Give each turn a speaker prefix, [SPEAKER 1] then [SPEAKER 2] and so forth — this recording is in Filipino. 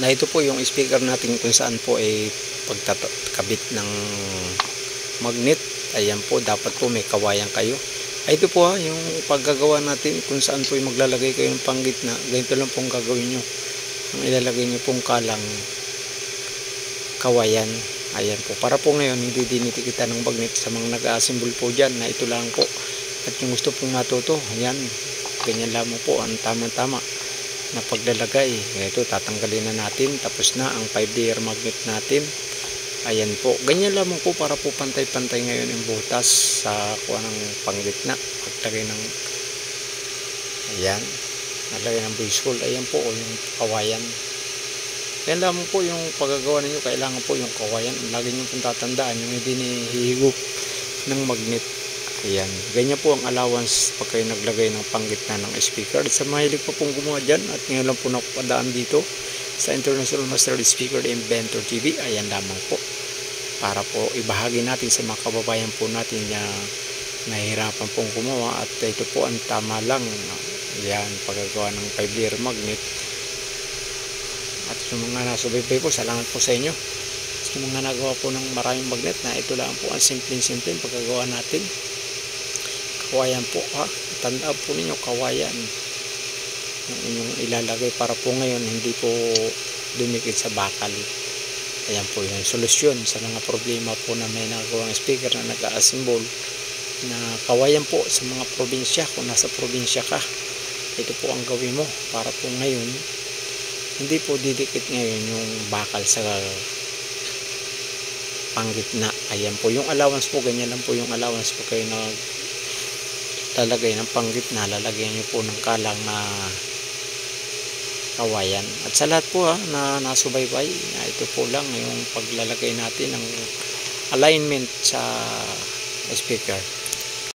[SPEAKER 1] na ito po yung speaker natin kung saan po ay pagkabit ng magnet. Ayan po, dapat po may kawayan kayo. Ito po yung paggagawa natin kung saan po yung maglalagay kayo ng panggitna. Ganito lang pong gagawin nyo. Ang ilalagay nyo pong kalang kawayan. Ayan po, para po ngayon hindi dinitikitan ng magnet sa mga nag-a-assemble po dyan na ito lang po. At yung gusto pong matuto, ayan, ganyan lamang po ang tama-tama na paglalagay. Ito, tatanggalin na natin. Tapos na ang 5-layer magnet natin. Ayan po, ganyan lamang po para po pantay-pantay ngayon yung butas sa kuha ng panggitna. Paglagay ng, ayan, nalagay ng baseball. Ayan po, yung kawayan. Yan lamang po yung paggagawa ninyo. Kailangan po yung kawayan. Lagi nyo pong tatandaan yung hindi nihihigop ng magnet. Ayan. Ganyan po ang allowance pag kayo naglagay ng panggitna ng speaker. At sa mahilig pa pong gumawa dyan at ngayon lang po nakupadaan dito sa International Master Speaker Inventor TV. Ayan lamang po. Para po ibahagi natin sa mga kababayan po natin na nahihirapan pong gumawa. At ito po ang tama lang. Ayan. Paggagawa ng 5-layer magnet. At yung mga nasubaybay po, salamat po sa inyo. Sa mga nagawa po ng maraming magnet na ito lang po ang simple pagkagawa natin. Kawayan po ha. Tandaan po ninyo, kawayan. Yung inyong ilalagay para po ngayon hindi po dumikit sa bakal. Ayan po yung solusyon sa mga problema po na may nagawang speaker na nag-a-assemble na kawayan po sa mga probinsya. Kung nasa probinsya ka, ito po ang gawin mo para po ngayon hindi po didikit ngayon yung bakal sa panggitna. Ayan po yung allowance po, ganyan lang po yung allowance po kayo na lalagay ng panggitna. Lalagyan nyo po ng kalang na kawayan. At sa lahat po na nasubaybay, ito po lang yung paglalagay natin ng alignment sa speaker.